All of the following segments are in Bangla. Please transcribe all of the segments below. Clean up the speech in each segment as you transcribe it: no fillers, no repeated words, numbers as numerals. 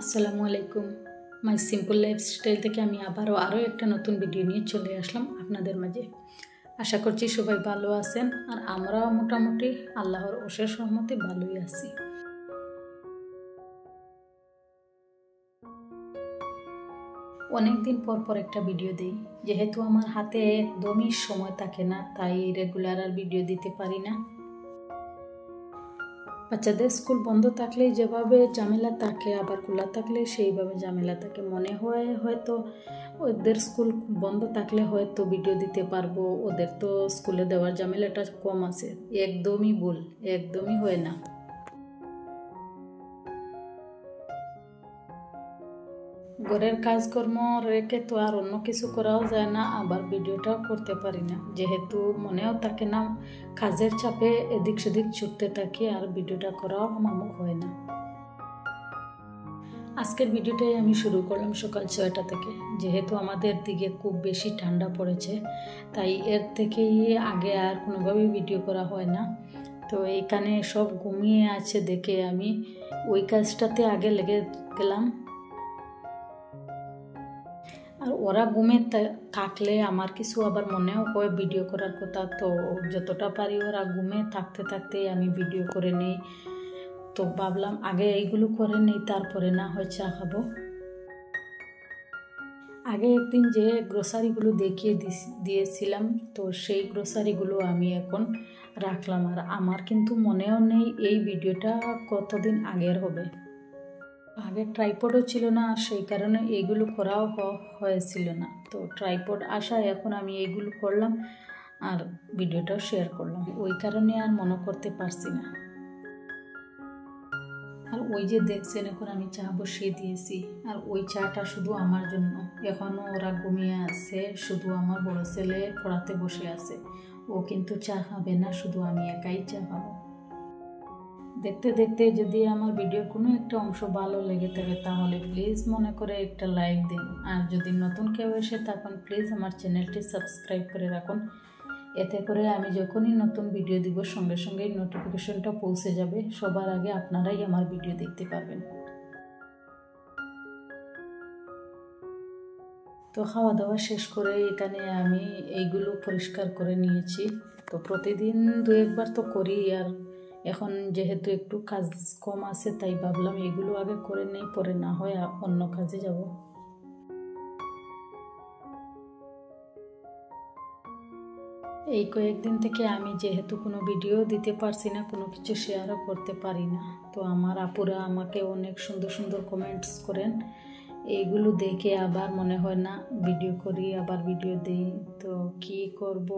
আসসালামু আলাইকুম। মাই সিম্পল লাইফস্টাইল থেকে আমি আরও একটা নতুন ভিডিও নিয়ে চলে আসলাম আপনাদের মাঝে। আশা করছি সবাই ভালো আছেন, আর আমরাও মোটামুটি আল্লাহর অশেষ রহমতে ভালোই আছি। অনেক দিন পর একটা ভিডিও দিই, যেহেতু আমার হাতে একদমই সময় থাকে না, তাই রেগুলার আর ভিডিও দিতে পারি না। বাচ্চাদের স্কুল বন্ধ থাকলে যেভাবে ঝামেলা থাকে, আবার খোলা থাকলে সেইভাবে ঝামেলা থাকে। মনে হয় হয়তো ওদের স্কুল বন্ধ থাকলে হয়তো ভিডিও দিতে পারবো, ওদের তো স্কুলে দেওয়ার ঝামেলাটা কম আছে। একদমই ভুল, একদমই হয় না। ঘরের কাজকর্ম রেখে তো আর অন্য কিছু করাও যায় না, আবার ভিডিওটাও করতে পারি না, যেহেতু মনেও থাকে না। কাজের চাপে এদিক সেদিক ছুটতে থাকি, আর ভিডিওটা করাও আমার হয় না। আজকের ভিডিওটাই আমি শুরু করলাম সকাল 6টা থেকে। যেহেতু আমাদের দিকে খুব বেশি ঠান্ডা পড়েছে, তাই এর থেকেই আগে আর কোনোভাবেই ভিডিও করা হয় না। তো এইখানে সব ঘুমিয়ে আছে দেখে আমি ওই কাজটাতে আগে লেগে গেলাম। আর ওরা ঘুমে থাকলে আমার কিছু আবার মনেও হয় ভিডিও করার কথা, তো যতটা পারি ওরা ঘুমে থাকতে থাকতেই আমি ভিডিও করে নিই। তো ভাবলাম আগে এইগুলো করে নিই, তারপরে না হয় চা খাবো। আগে একদিন যে গ্রোসারিগুলো দেখিয়ে দিয়েছিলাম, তো সেই গ্রোসারিগুলো আমি এখন রাখলাম। আর আমার কিন্তু মনেও নেই এই ভিডিওটা কতদিন আগের হবে। আগে ট্রাইপডও ছিল না, আর সেই কারণে এইগুলো করাও হয়েছিল না। তো ট্রাইপড আসায় এখন আমি এইগুলো করলাম আর ভিডিওটাও শেয়ার করলাম, ওই কারণে আর মনে করতে পারছি না। আর ওই যে দেখছেন এখন আমি চা বসিয়ে দিয়েছি, আর ওই চাটা শুধু আমার জন্য। এখনও ওরা ঘুমিয়ে আছে, শুধু আমার বড় ছেলে পড়াতে বসে আছে। ও কিন্তু চা খাবে না, শুধু আমি একাই চা খাবো। দেখতে দেখতে যদি আমার ভিডিওর কোনো একটা অংশ ভালো লেগে থাকে, তাহলে প্লিজ মনে করে একটা লাইক দিন। আর যদি নতুন কেউ এসে থাকুন, প্লিজ আমার চ্যানেলটি সাবস্ক্রাইব করে রাখুন। এতে করে আমি যখনই নতুন ভিডিও দিব, সঙ্গে সঙ্গেই নোটিফিকেশনটা পৌঁছে যাবে, সবার আগে আপনারাই আমার ভিডিও দেখতে পারবেন। তো খাওয়া দাওয়া শেষ করে এখানে আমি এইগুলো পরিষ্কার করে নিয়েছি। তো প্রতিদিন 2-1 বার তো করি, আর এখন যেহেতু একটু কাজ কম আছে, তাই ভাবলাম এগুলো আগে করে নেই, পরে না হয় অন্য কাজে যাব। এই কয়েকদিন থেকে আমি যেহেতু কোনো ভিডিও দিতে পারছি না, কোনো কিছু শেয়ারও করতে পারি না, তো আমার আপুরা আমাকে অনেক সুন্দর সুন্দর কমেন্টস করেন। এইগুলো দেখে আবার মনে হয় না ভিডিও করি, আবার ভিডিও দিই। তো কি করব,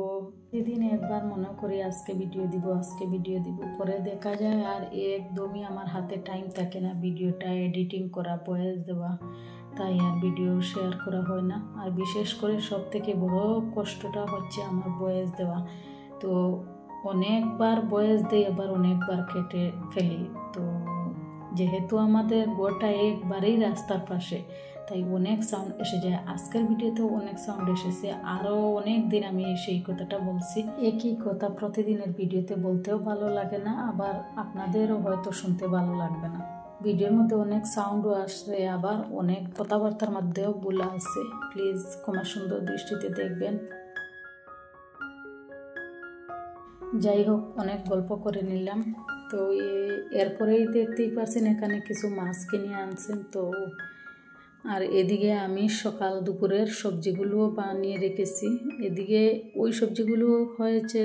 সেদিন একবার মনে করি আজকে ভিডিও দিব, পরে দেখা যায় আর একদমই আমার হাতে টাইম থাকে না ভিডিওটা এডিটিং করা, ভয়েস দেওয়া, তাই আর ভিডিও শেয়ার করা হয় না। আর বিশেষ করে সব থেকে বড় কষ্টটা হচ্ছে আমার ভয়েস দেওয়া। তো অনেকবার ভয়েস দিই, আবার অনেকবার কেটে ফেলি। তো যেহেতু আমাদের গোটা একবারেই রাস্তার পাশে, তাই অনেক সাউন্ড এসে যায়। আজকের ভিডিওতেও অনেক সাউন্ড এসেছে, আরও অনেক দিন আমি সেই কথাটা বলছি। একই কথা প্রতিদিনের ভিডিওতে বলতেও ভালো লাগে না, আবার আপনাদেরও হয়তো শুনতে ভালো লাগবে না। ভিডিওর মধ্যে অনেক সাউন্ডও আসছে, আবার অনেক কথাবার্তার মধ্যেও ভুল আছে। প্লিজ ক্ষমা সুন্দর দৃষ্টিতে দেখবেন। যাই হোক, অনেক গল্প করে নিলাম। তো এরপরেই দেখতেই পাচ্ছেন এখানে কিছু মাছ কিনে আনছেন। তো আর এদিকে আমি সকাল দুপুরের সবজিগুলো বানিয়ে রেখেছি। এদিকে ওই সবজিগুলো হয়েছে,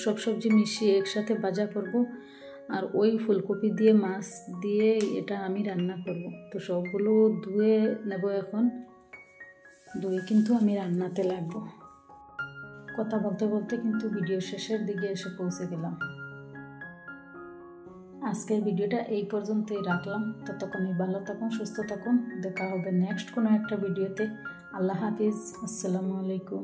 সব সবজি মিশিয়ে একসাথে ভাজা করব, আর ওই ফুলকপি দিয়ে মাছ দিয়ে এটা আমি রান্না করব। তো সবগুলো ধুয়ে নেব এখন, ধুয়ে কিন্তু আমি রান্নাতে লাগবো। কথা বলতে বলতে কিন্তু ভিডিও শেষের দিকে এসে পৌঁছে গেলাম। আজকের ভিডিওটা এই পর্যন্তই রাখলাম। ততক্ষণই ভালো থাকুন, সুস্থ থাকুন। দেখা হবে নেক্সট কোনো একটা ভিডিওতে। আল্লাহ হাফিজ, আসসালামু আলাইকুম।